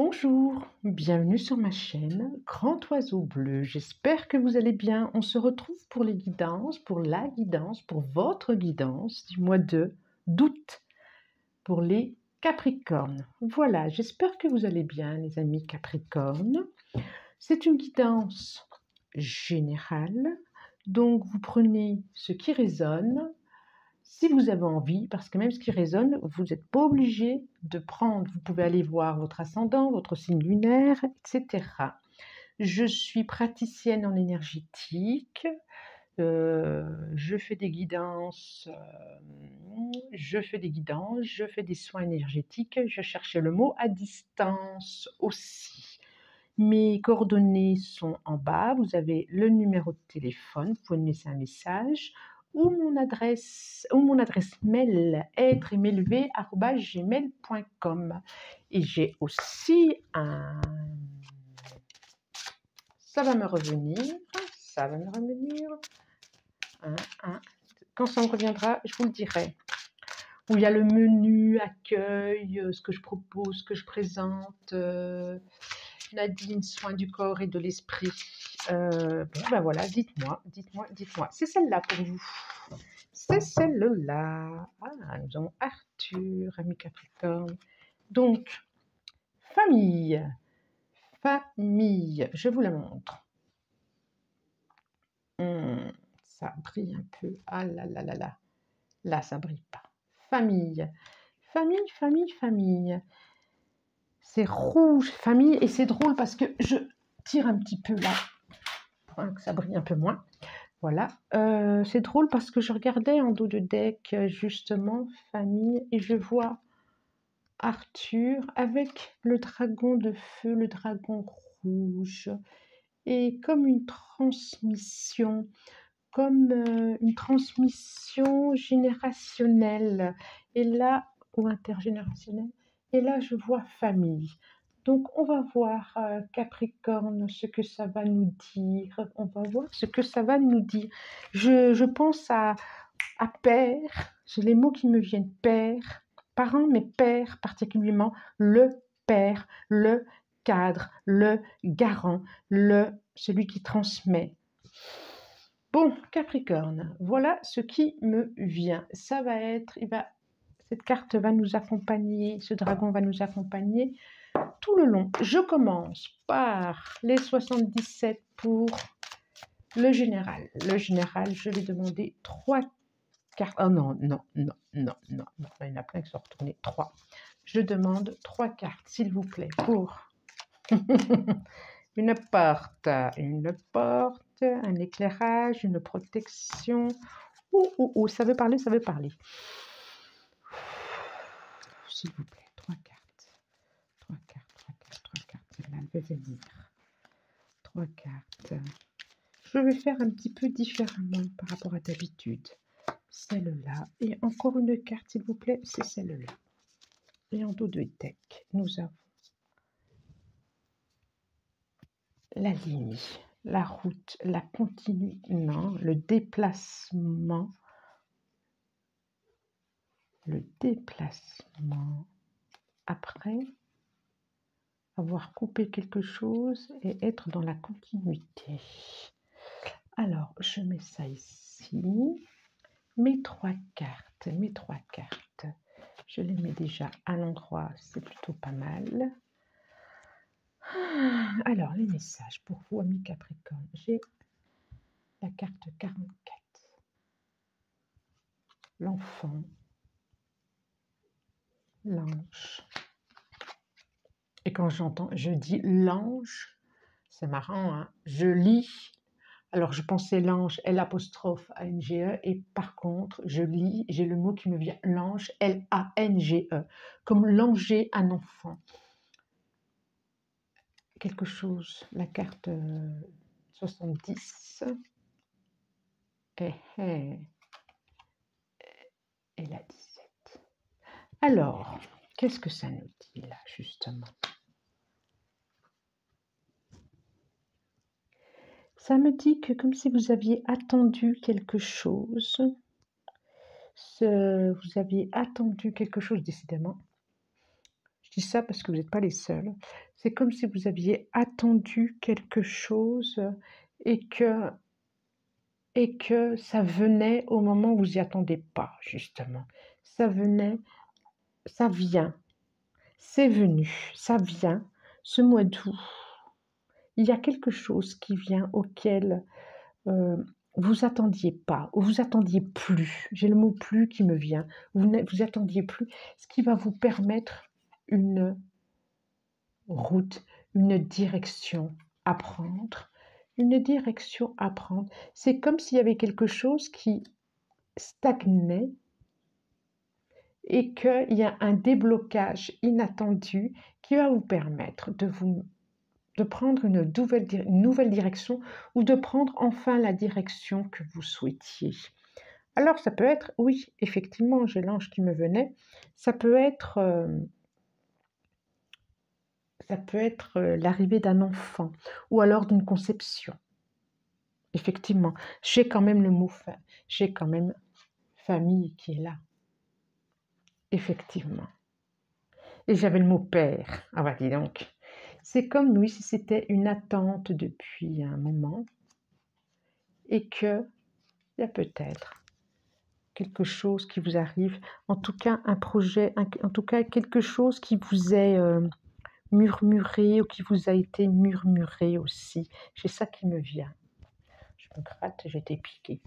Bonjour, bienvenue sur ma chaîne Grand Oiseau Bleu. J'espère que vous allez bien. On se retrouve pour les guidances, pour la guidance, pour votre guidance du mois d'août pour les Capricornes. Voilà, j'espère que vous allez bien, les amis Capricornes. C'est une guidance générale, donc vous prenez ce qui résonne. Si vous avez envie, parce que même ce qui résonne, vous n'êtes pas obligé de prendre. Vous pouvez aller voir votre ascendant, votre signe lunaire, etc. Je suis praticienne en énergétique. Je fais des guidances, je fais des soins énergétiques. Je cherchais le mot à distance aussi. Mes coordonnées sont en bas. Vous avez le numéro de téléphone. Vous pouvez me laisser un message ou mon adresse mail être-gmail.com. Et j'ai aussi un... Ça va me revenir. Quand ça me reviendra, je vous le dirai. Où il y a le menu, accueil, ce que je propose, ce que je présente. Nadine, soins du corps et de l'esprit. Bon, ben voilà, dites-moi. C'est celle-là pour vous. C'est celle-là. Ah, nous avons Arthur, ami Capricorne. Donc, famille. Je vous la montre. Ça brille un peu. Ah là là là là. Là, ça brille pas. Famille. C'est rouge, famille, et c'est drôle parce que je tire un petit peu là, pour que ça brille un peu moins. Voilà, c'est drôle parce que je regardais en dos de deck, justement, famille, et je vois Arthur avec le dragon de feu, le dragon rouge, et comme une transmission générationnelle, et là, ou intergénérationnelle, et là je vois famille. Donc on va voir Capricorne, ce que ça va nous dire. Je pense à père, j'ai les mots qui me viennent, père, parent, mais père particulièrement, le père, le cadre, le garant, celui qui transmet. Bon, Capricorne, voilà ce qui me vient. Cette carte va nous accompagner, ce dragon va nous accompagner tout le long. Je commence par les 77 pour le général. Le général, je vais demander 3 cartes. Oh non, il y en a plein qui sont retournés. 3. Je demande 3 cartes, s'il vous plaît, pour une porte, un éclairage, une protection. Ça veut parler. S'il vous plaît, 3 cartes. 3 cartes. Celle-là, elle veut venir. 3 cartes. Je vais faire un petit peu différemment par rapport à d'habitude. Celle-là. Et encore une carte, s'il vous plaît, c'est celle-là. Et en dos de deck, nous avons la ligne, la route, la continuité, non, le déplacement. Après avoir coupé quelque chose et être dans la continuité. Alors, je mets ça ici. Mes 3 cartes, je les mets déjà à l'endroit, c'est plutôt pas mal. Alors, les messages pour vous, amis Capricorne. J'ai la carte 44. L'enfant. L'ange. Et quand je dis l'ange, c'est marrant, hein, je lis. Alors, je pensais l'ange, L''ANGE, et par contre, je lis, j'ai le mot qui me vient, l'ange, L-A-N-G-E, comme langer un enfant. Quelque chose, la carte 70, et la 17. Alors, qu'est-ce que ça nous dit là, justement? Ça me dit que comme si vous aviez attendu quelque chose, décidément. Je dis ça parce que vous n'êtes pas les seuls. C'est comme si vous aviez attendu quelque chose et que, et que ça venait au moment où vous n'y attendez pas, justement. Ça venait, ça vient, c'est venu, ça vient. Ce mois d'août, il y a quelque chose qui vient auquel vous attendiez pas, ou vous attendiez plus. J'ai le mot plus qui me vient. Vous attendiez plus, ce qui va vous permettre une route, une direction à prendre. Une direction à prendre. C'est comme s'il y avait quelque chose qui stagnait et qu'il y a un déblocage inattendu qui va vous permettre de prendre une nouvelle direction ou de prendre enfin la direction que vous souhaitiez. Alors ça peut être, oui, effectivement, j'ai l'ange qui me venait, ça peut être l'arrivée d'un enfant ou alors d'une conception. Effectivement, j'ai quand même le mot, j'ai quand même famille qui est là. Effectivement. Et j'avais le mot père. Ah bah dis donc. C'est comme oui, si c'était une attente depuis un moment et que il y a peut-être quelque chose qui vous arrive, en tout cas un projet, en tout cas quelque chose qui vous est murmuré ou qui vous a été murmuré aussi. C'est ça qui me vient. Je me gratte, j'ai été piquée.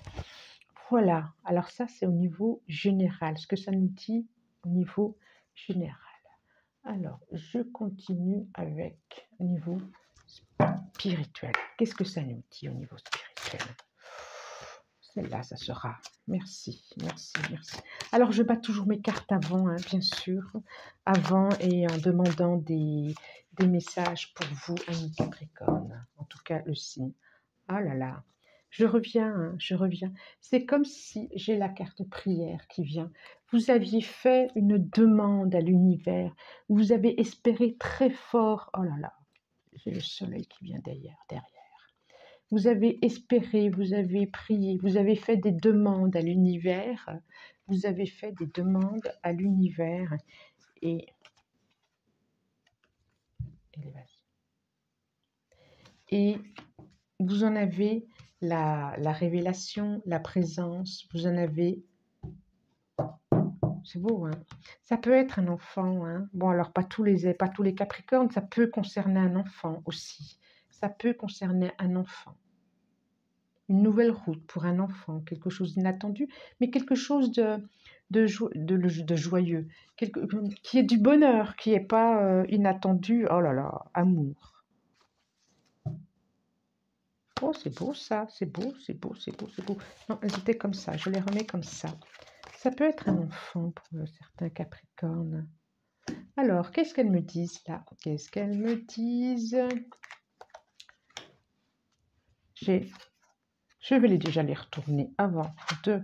Voilà, alors ça c'est au niveau général, ce que ça nous dit au niveau général. Alors, je continue avec au niveau spirituel. Qu'est-ce que ça nous dit au niveau spirituel? Celle-là, ça sera. Merci, merci, merci. Alors, je bats toujours mes cartes avant, hein, bien sûr. Avant et en demandant des messages pour vous, amis Capricorne. En tout cas, le signe. Ah là là. Je reviens, hein, je reviens. C'est comme si j'ai la carte prière qui vient. Vous aviez fait une demande à l'univers. Vous avez espéré très fort. Oh là là, j'ai le soleil qui vient derrière. Vous avez espéré, vous avez prié, vous avez fait des demandes à l'univers. Vous avez fait des demandes à l'univers et vous en avez la révélation, la présence, vous en avez. C'est beau, hein? Ça peut être un enfant, hein? Bon, alors pas tous les Capricornes, ça peut concerner un enfant aussi. Ça peut concerner un enfant. Une nouvelle route pour un enfant, quelque chose d'inattendu, mais quelque chose de joyeux, qui est du bonheur, qui n'est pas inattendu. Oh là là, amour. Oh, c'est beau ça, c'est beau, c'est beau, c'est beau, c'est beau. Non, elles étaient comme ça, je les remets comme ça. Ça peut être un enfant pour certains Capricornes. Alors, qu'est-ce qu'elles me disent là? Qu'est-ce qu'elles me disent? Je vais déjà les retourner avant de...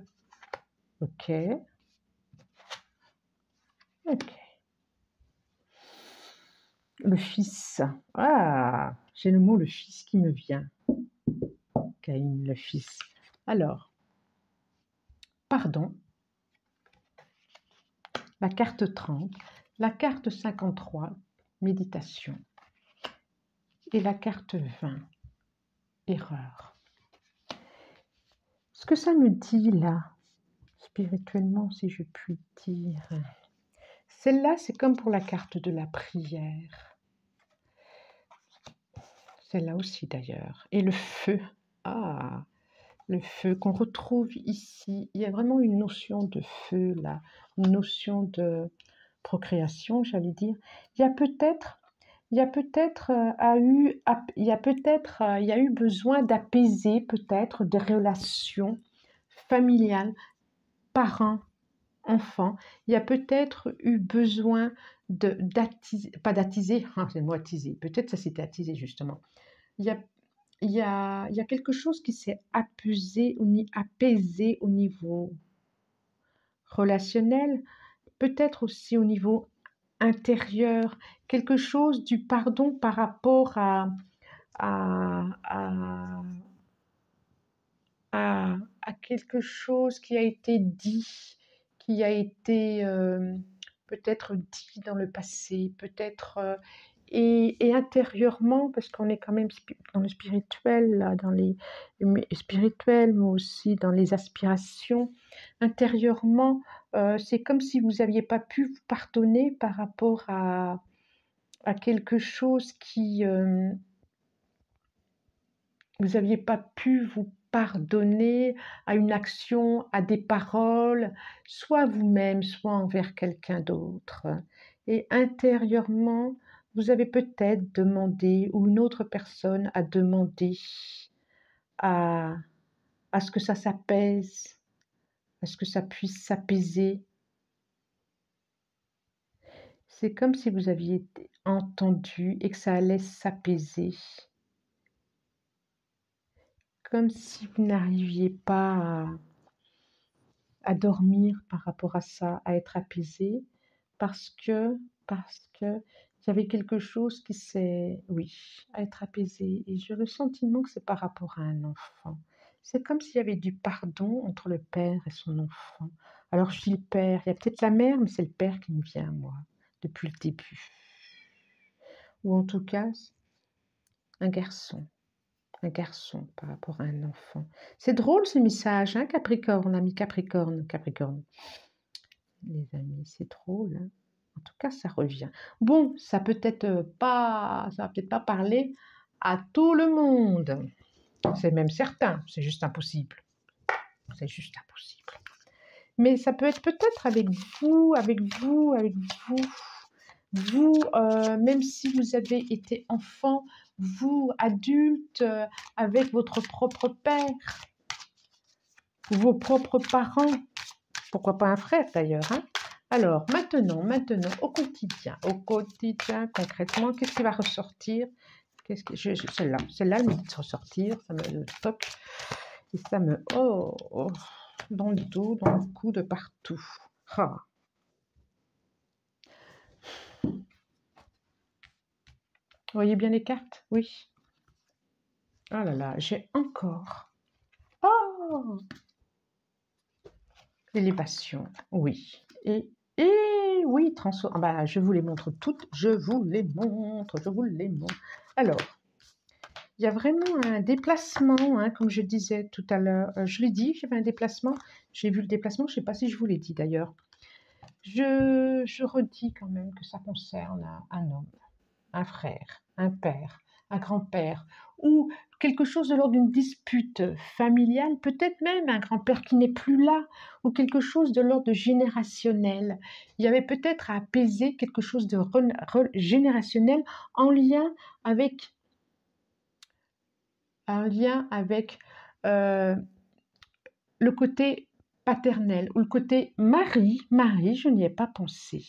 Ok. Ok. Le fils. Ah, j'ai le mot le fils qui me vient. Caïn, le fils. Alors, pardon. La carte 30, la carte 53, méditation. Et la carte 20, erreur. Ce que ça me dit là, spirituellement, si je puis dire, celle-là, c'est comme pour la carte de la prière. Celle-là aussi d'ailleurs. Et le feu. Ah, le feu qu'on retrouve ici. Il y a vraiment une notion de feu là, une notion de procréation, j'allais dire. Il y a peut-être eu besoin d'apaiser peut-être des relations familiales, parents, enfants. Il y a peut-être eu besoin d'attiser, pas d'attiser, c'est le mot attiser, peut-être ça s'était attisé justement. Il y a quelque chose qui s'est apaisé au niveau relationnel, peut-être aussi au niveau intérieur, quelque chose du pardon par rapport à, à, à quelque chose qui a été dit, qui a été peut-être dit dans le passé, peut-être et intérieurement, parce qu'on est quand même dans le spirituel, là, dans les spirituels, mais aussi dans les aspirations. Intérieurement, c'est comme si vous n'aviez pas pu vous pardonner par rapport à quelque chose qui... vous n'aviez pas pu vous pardonner à une action, à des paroles, soit vous-même, soit envers quelqu'un d'autre. Et intérieurement, vous avez peut-être demandé, ou une autre personne a demandé à, à ce que ça s'apaise, à ce que ça puisse s'apaiser. C'est comme si vous aviez entendu et que ça allait s'apaiser. Comme si vous n'arriviez pas à dormir par rapport à ça, à être apaisé, parce que il y avait quelque chose qui s'est, oui, à être apaisé. Et j'ai le sentiment que c'est par rapport à un enfant. C'est comme s'il y avait du pardon entre le père et son enfant. Alors je dis le père, il y a peut-être la mère, mais c'est le père qui me vient à moi, depuis le début. Ou en tout cas, un garçon. Un garçon par rapport à un enfant. C'est drôle ce message, hein, Capricorne, ami Capricorne, Capricorne. Les amis, c'est drôle, hein. En tout cas, ça revient. Bon, ça va peut-être pas parler à tout le monde. C'est même certain, c'est juste impossible. C'est juste impossible. Mais ça peut être peut-être avec vous, vous, même si vous avez été enfant, vous, adulte, avec votre propre père, vos propres parents, pourquoi pas un frère d'ailleurs, hein. Alors, maintenant, au quotidien, concrètement, qu'est-ce qui va ressortir? Celle-là, elle me dit de ressortir, ça me toque, et ça me, dans le dos, dans le cou, de partout. Ah. Vous voyez bien les cartes? Oui. Oh là là, j'ai encore. Oh! L'élévation, oui. Et oui, ah bah, je vous les montre toutes, je vous les montre. Alors, il y a vraiment un déplacement, hein, comme je disais tout à l'heure. Je l'ai dit, j'avais un déplacement. J'ai vu le déplacement, je ne sais pas si je vous l'ai dit d'ailleurs. Je redis quand même que ça concerne un homme, un frère, un père, un grand-père, ou quelque chose de l'ordre d'une dispute familiale, peut-être même un grand-père qui n'est plus là, ou quelque chose de l'ordre générationnel. Il y avait peut-être à apaiser quelque chose de générationnel en lien avec le côté paternel, ou le côté mari, je n'y ai pas pensé.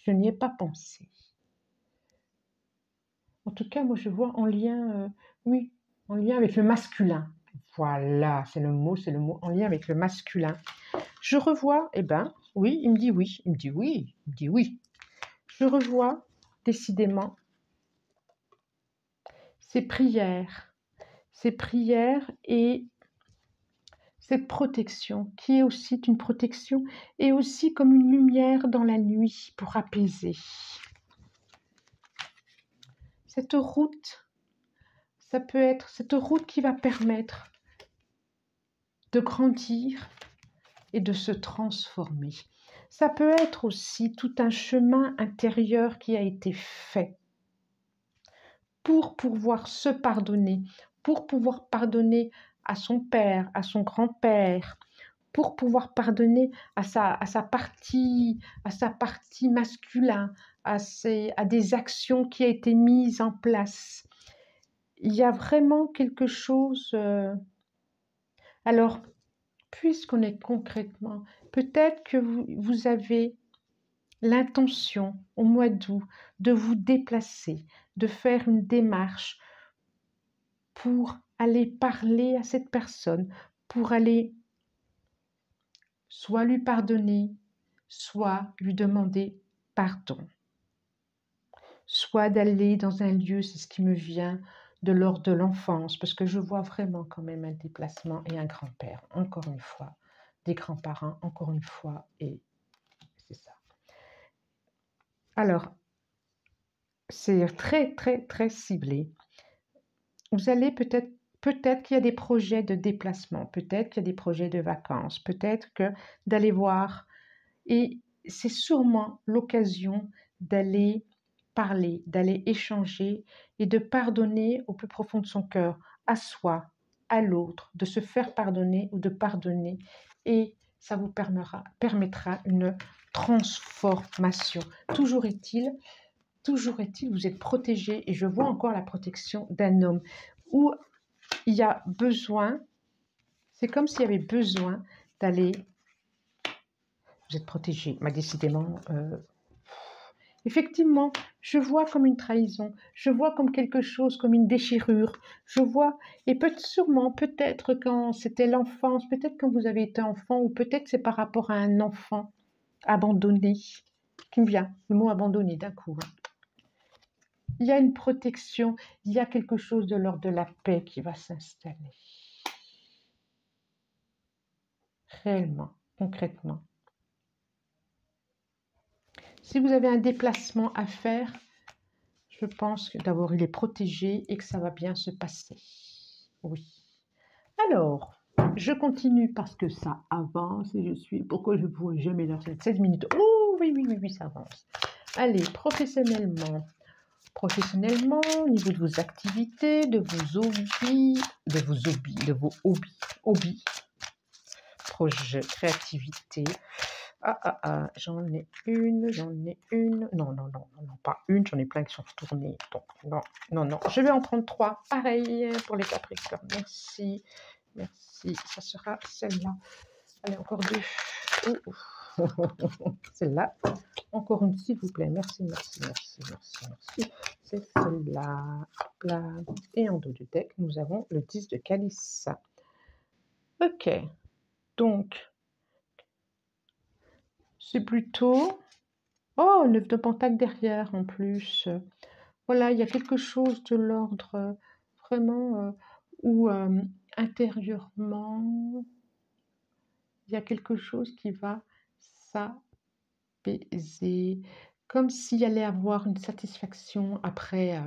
Je n'y ai pas pensé. En tout cas, moi, je vois en lien, oui, en lien avec le masculin. Voilà, c'est le mot, en lien avec le masculin. Je revois, eh ben, oui, il me dit oui, il me dit oui, il me dit oui. Je revois décidément ces prières et cette protection, qui est aussi une protection, et aussi comme une lumière dans la nuit pour apaiser. Cette route, ça peut être cette route qui va permettre de grandir et de se transformer. Ça peut être aussi tout un chemin intérieur qui a été fait pour pouvoir se pardonner, pour pouvoir pardonner à son père, à son grand-père, pour pouvoir pardonner à sa partie masculine, à des actions qui ont été mises en place. Il y a vraiment quelque chose... Alors, puisqu'on est concrètement, peut-être que vous avez l'intention au mois d'août de vous déplacer, de faire une démarche pour aller parler à cette personne, pour aller soit lui pardonner, soit lui demander pardon, soit d'aller dans un lieu, c'est ce qui me vient, de l'ordre de l'enfance, parce que je vois vraiment quand même un déplacement et un grand-père, encore une fois, des grands-parents, encore une fois, et c'est ça. Alors, c'est très, très, très ciblé. Vous allez peut-être qu'il y a des projets de déplacement, peut-être qu'il y a des projets de vacances, peut-être que d'aller voir. Et c'est sûrement l'occasion d'aller parler, d'aller échanger et de pardonner au plus profond de son cœur, à soi, à l'autre, de se faire pardonner ou de pardonner. Et ça vous permettra une transformation. Toujours est-il, vous êtes protégé et je vois encore la protection d'un homme où il y a besoin, c'est comme s'il y avait besoin d'aller, vous êtes protégé, mais décidément, effectivement, je vois comme une trahison, je vois comme quelque chose, comme une déchirure, je vois, et sûrement, peut-être quand c'était l'enfance, peut-être quand vous avez été enfant, ou peut-être c'est par rapport à un enfant abandonné, qui me vient, le mot abandonné d'un coup. Hein. Il y a une protection, il y a quelque chose de l'ordre de la paix qui va s'installer. Réellement, concrètement. Si vous avez un déplacement à faire, je pense que d'abord il est protégé et que ça va bien se passer. Oui. Alors, je continue parce que ça avance et je suis... Pourquoi je ne pourrais jamais leur 16 minutes. Oh oui, oui, oui, oui, ça avance. Allez, professionnellement. Professionnellement, au niveau de vos activités, de vos hobbies, projets, créativité. J'en ai une. Non, non, non, non, pas une, j'en ai plein qui sont retournées. Donc, non, non, non. Je vais en prendre 3. Pareil pour les Capricornes. Merci, merci. Ça sera celle-là. Allez, encore 2. Celle-là. Encore une, s'il vous plaît. Merci, merci, merci, merci, merci. C'est celle-là. Hop là. Et en dos du deck, nous avons le 10 de calice. Ok. Donc, c'est plutôt... Oh, 9 de pentacle derrière en plus. Voilà, il y a quelque chose de l'ordre vraiment où intérieurement, il y a quelque chose qui va s'apaiser, comme s'il y allait avoir une satisfaction après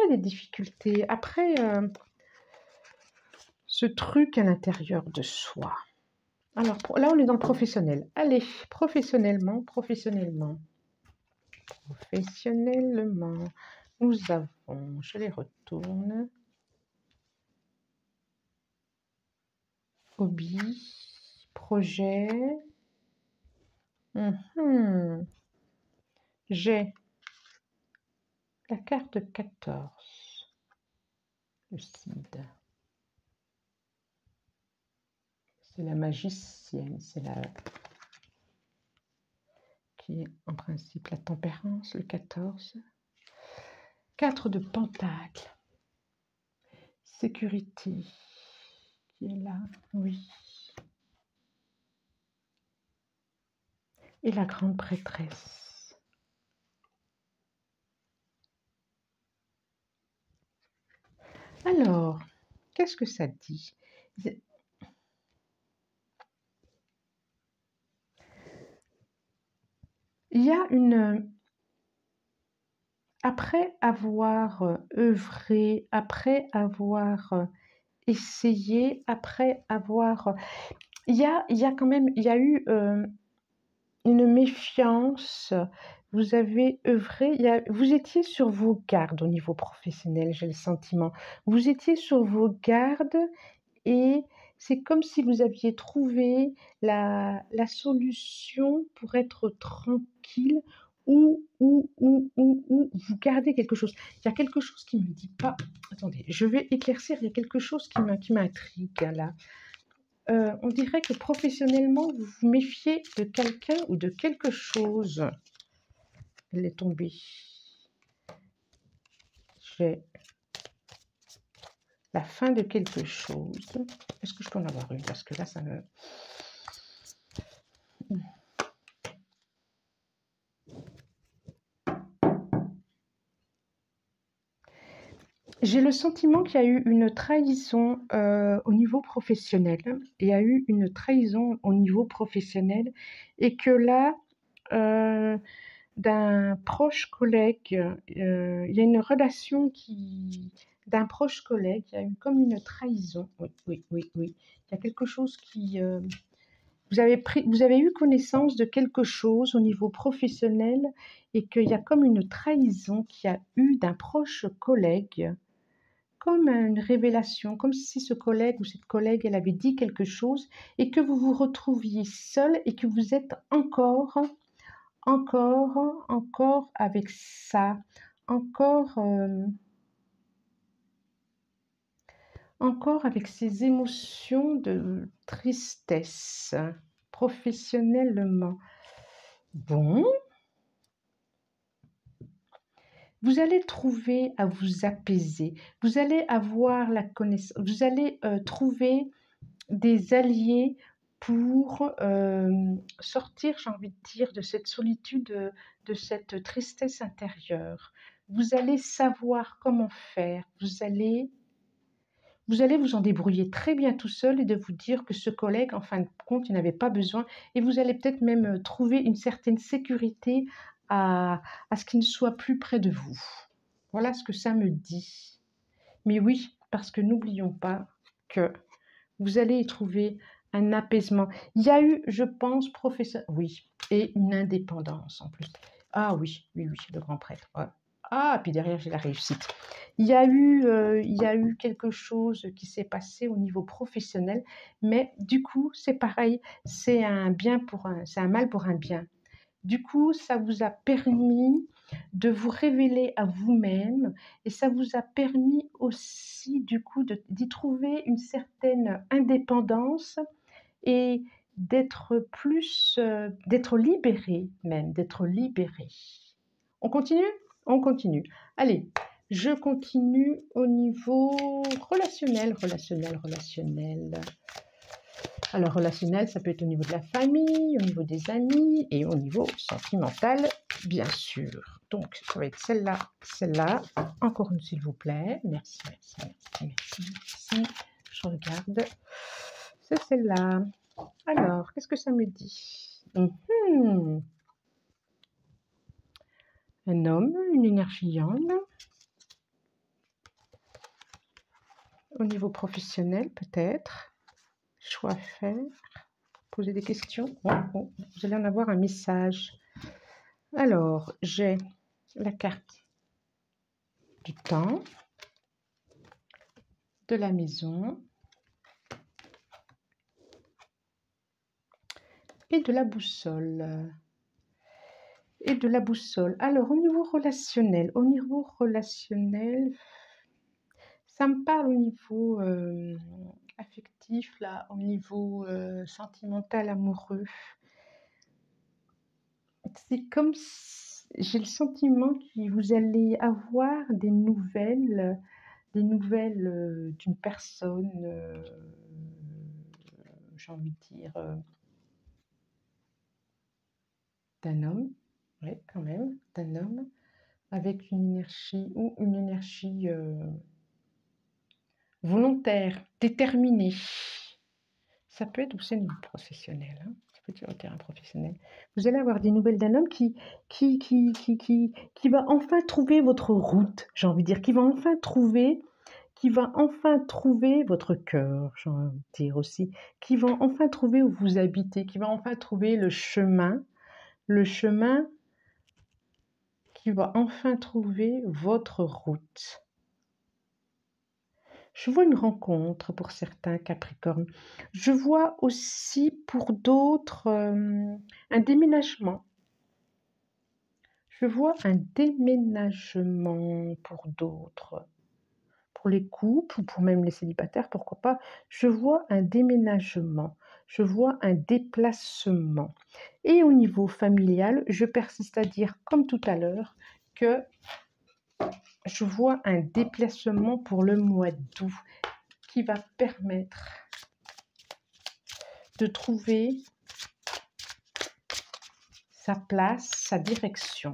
des difficultés, après ce truc à l'intérieur de soi. Alors là, on est dans le professionnel. Allez, professionnellement, nous avons, je les retourne, hobby, projet. J'ai la carte 14, le cid. C'est la magicienne, c'est la qui est en principe la tempérance, le 14. 4 de pentacle, sécurité, qui est là, oui. Et la grande prêtresse. Alors, qu'est-ce que ça dit? Il y a une... Après avoir œuvré, après avoir essayé, après avoir... Il y a quand même... Il y a eu une méfiance. Vous avez œuvré, vous étiez sur vos gardes au niveau professionnel, j'ai le sentiment. Vous étiez sur vos gardes et c'est comme si vous aviez trouvé la solution pour être tranquille ou vous gardez quelque chose. Il y a quelque chose qui ne me dit pas... Attendez, je vais éclaircir, il y a quelque chose qui m'intrigue là. On dirait que professionnellement, vous vous méfiez de quelqu'un ou de quelque chose. Elle est tombée. J'ai la fin de quelque chose. Est-ce que je peux en avoir une? Parce que là, ça me... J'ai le sentiment qu'il y a eu une trahison au niveau professionnel. Il y a eu une trahison au niveau professionnel et que là, d'un proche collègue. Il y a une relation d'un proche collègue. Il y a eu comme une trahison. Oui, oui, oui, oui. Il y a quelque chose qui... vous avez eu connaissance de quelque chose au niveau professionnel et qu'il y a comme une trahison qui a eu d'un proche collègue, comme une révélation, comme si ce collègue ou cette collègue, elle avait dit quelque chose et que vous vous retrouviez seul et que vous êtes encore avec ça, encore avec ces émotions de tristesse professionnellement. Bon, vous allez trouver à vous apaiser, vous allez avoir la connaissance, vous allez trouver des alliés pour sortir, j'ai envie de dire, de cette solitude, de cette tristesse intérieure. Vous allez savoir comment faire, vous allez vous en débrouiller très bien tout seul et de vous dire que ce collègue, en fin de compte, il n'avait pas besoin. Et vous allez peut-être même trouver une certaine sécurité à ce qu'il ne soit plus près de vous. Voilà ce que ça me dit. Mais oui, parce que n'oublions pas que vous allez y trouver un apaisement. Il y a eu, je pense, oui, et une indépendance en plus. Ah oui, oui, oui, le grand prêtre. Ouais. Ah, puis derrière, j'ai la réussite. Il y a eu quelque chose qui s'est passé au niveau professionnel, mais du coup, c'est pareil, c'est un mal pour un bien. Du coup, ça vous a permis de vous révéler à vous-même et ça vous a permis aussi, du coup, d'y trouver une certaine indépendance et d'être libéré même, d'être libéré. On continue? On continue. Allez, je continue au niveau relationnel. Alors, relationnel, ça peut être au niveau de la famille, au niveau des amis et au niveau sentimental, bien sûr. Donc, ça va être celle-là. Encore une, s'il vous plaît. Merci. Je regarde. C'est celle-là. Alors, qu'est-ce que ça me dit? Un homme, une énergie yang. Au niveau professionnel, peut-être. Choix à faire. Poser des questions. Vous allez en avoir un message. Alors, j'ai la carte du temps, de la maison et de la boussole. Alors, au niveau relationnel, ça me parle au niveau affectif, là, au niveau sentimental, amoureux. C'est comme si j'ai le sentiment que vous allez avoir des nouvelles d'une personne, j'ai envie de dire, d'un homme, oui, quand même, d'un homme, avec une énergie volontaire, déterminée. Ça peut être aussi un niveau professionnel, hein. Ça peut être un terrain professionnel. Vous allez avoir des nouvelles d'un homme qui va enfin trouver votre route, j'ai envie de dire, qui va enfin trouver votre cœur, j'ai envie de dire aussi, qui va enfin trouver où vous habitez, qui va enfin trouver le chemin qui va enfin trouver votre route. Je vois une rencontre pour certains Capricornes. Je vois aussi pour d'autres un déménagement. Je vois un déménagement pour d'autres. Pour les couples ou pour même les célibataires, pourquoi pas. Je vois un déménagement. Je vois un déplacement. Et au niveau familial, je persiste à dire, comme tout à l'heure, que je vois un déplacement pour le mois d'août qui va permettre de trouver sa place, sa direction.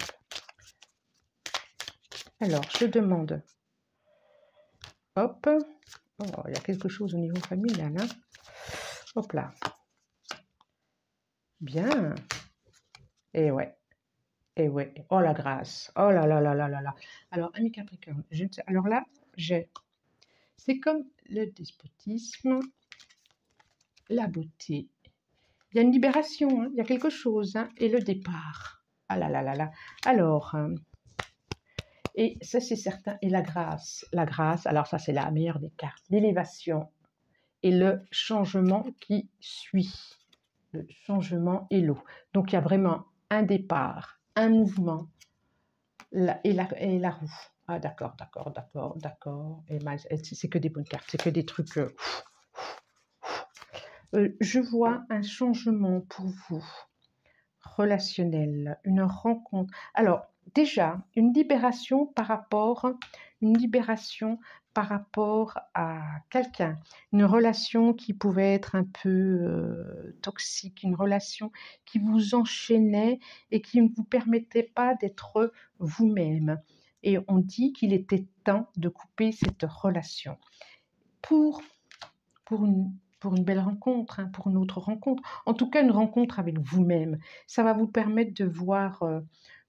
Alors, je demande, hop, oh, il y a quelque chose au niveau familial, hein. Hop là. Bien. Et ouais, et ouais. Oh la grâce. Oh là là là là là là. Alors, ami Capricorne, je ne sais. Alors là, c'est comme le despotisme, la beauté. Il y a une libération, hein, il y a quelque chose, hein, et le départ. Ah là là là là. Alors, et ça c'est certain. Et la grâce. La grâce, alors ça c'est la meilleure des cartes. L'élévation et le changement qui suit. Le changement et l'eau. Donc il y a vraiment un départ, un mouvement et la roue. Ah d'accord, d'accord, d'accord, d'accord. Et c'est que des bonnes cartes, c'est que des trucs. Je vois un changement pour vous, relationnel, une rencontre. Alors déjà, une libération par rapport à quelqu'un, une relation qui pouvait être un peu toxique, une relation qui vous enchaînait et qui ne vous permettait pas d'être vous-même. Et on dit qu'il était temps de couper cette relation pour, pour une belle rencontre, hein, pour une autre rencontre. En tout cas, une rencontre avec vous-même. Ça va vous permettre de voir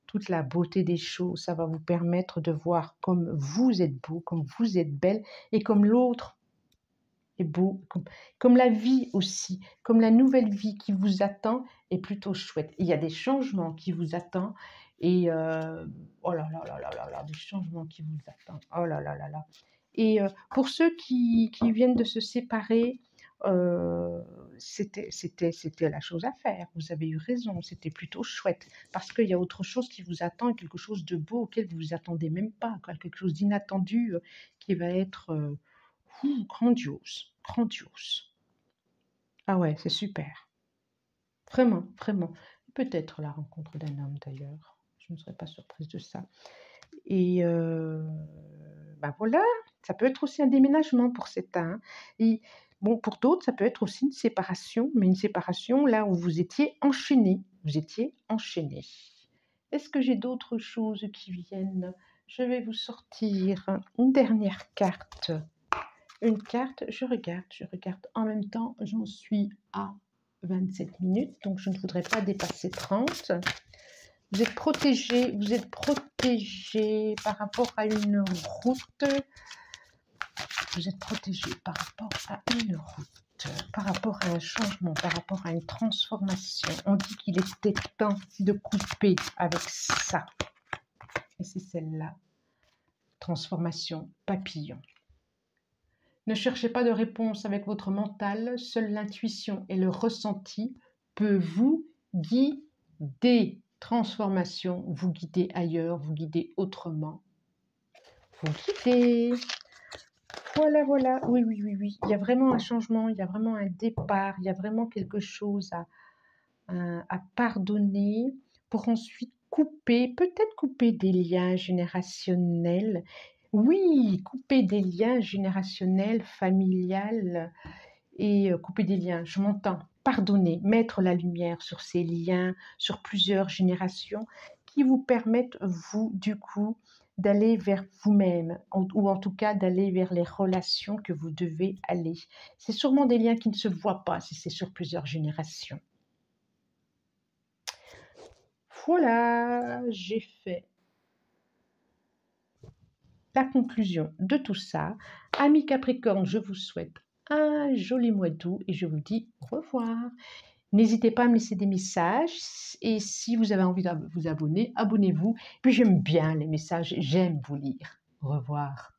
toute la beauté des choses. Ça va vous permettre de voir comme vous êtes beau, comme vous êtes belle et comme l'autre est beau, comme la vie aussi, comme la nouvelle vie qui vous attend est plutôt chouette. Il y a des changements qui vous attendent et oh là là là là là là, des changements qui vous attendent. Oh là là là là. Et pour ceux qui viennent de se séparer, c'était la chose à faire. Vous avez eu raison, c'était plutôt chouette parce qu'il y a autre chose qui vous attend, quelque chose de beau auquel vous vous attendez même pas, quoi, quelque chose d'inattendu qui va être grandiose, grandiose. Ah ouais, c'est super. Vraiment, vraiment. Peut-être la rencontre d'un homme d'ailleurs. Je ne serais pas surprise de ça. Et ben voilà, ça peut être aussi un déménagement pour certains. Et bon, pour d'autres, ça peut être aussi une séparation, mais une séparation là où vous étiez enchaînés. Vous étiez enchaînés. Est-ce que j'ai d'autres choses qui viennent? Je vais vous sortir une dernière carte. Une carte, je regarde. En même temps, j'en suis à 27 minutes, donc je ne voudrais pas dépasser 30. Vous êtes protégé par rapport à une route. Vous êtes protégé par rapport à une route, par rapport à un changement, par rapport à une transformation. On dit qu'il était temps de couper avec ça. Et c'est celle-là. Transformation papillon. Ne cherchez pas de réponse avec votre mental, seule l'intuition et le ressenti peuvent vous guider. Transformation, vous guider ailleurs, vous guider autrement. Vous guider. Voilà, voilà. Oui, oui, oui, oui. Il y a vraiment un changement, il y a vraiment un départ, il y a vraiment quelque chose à pardonner pour ensuite couper, peut-être couper des liens générationnels. Oui, couper des liens générationnels, familiales et couper des liens, je m'entends, pardonner, mettre la lumière sur ces liens, sur plusieurs générations qui vous permettent, vous, du coup, d'aller vers vous-même, ou en tout cas d'aller vers les relations que vous devez aller. C'est sûrement des liens qui ne se voient pas si c'est sur plusieurs générations. Voilà, j'ai fait la conclusion de tout ça. Amis Capricorne, je vous souhaite un joli mois d'août et je vous dis au revoir. N'hésitez pas à me laisser des messages et si vous avez envie de vous abonner, abonnez-vous. Puis j'aime bien les messages, j'aime vous lire. Au revoir.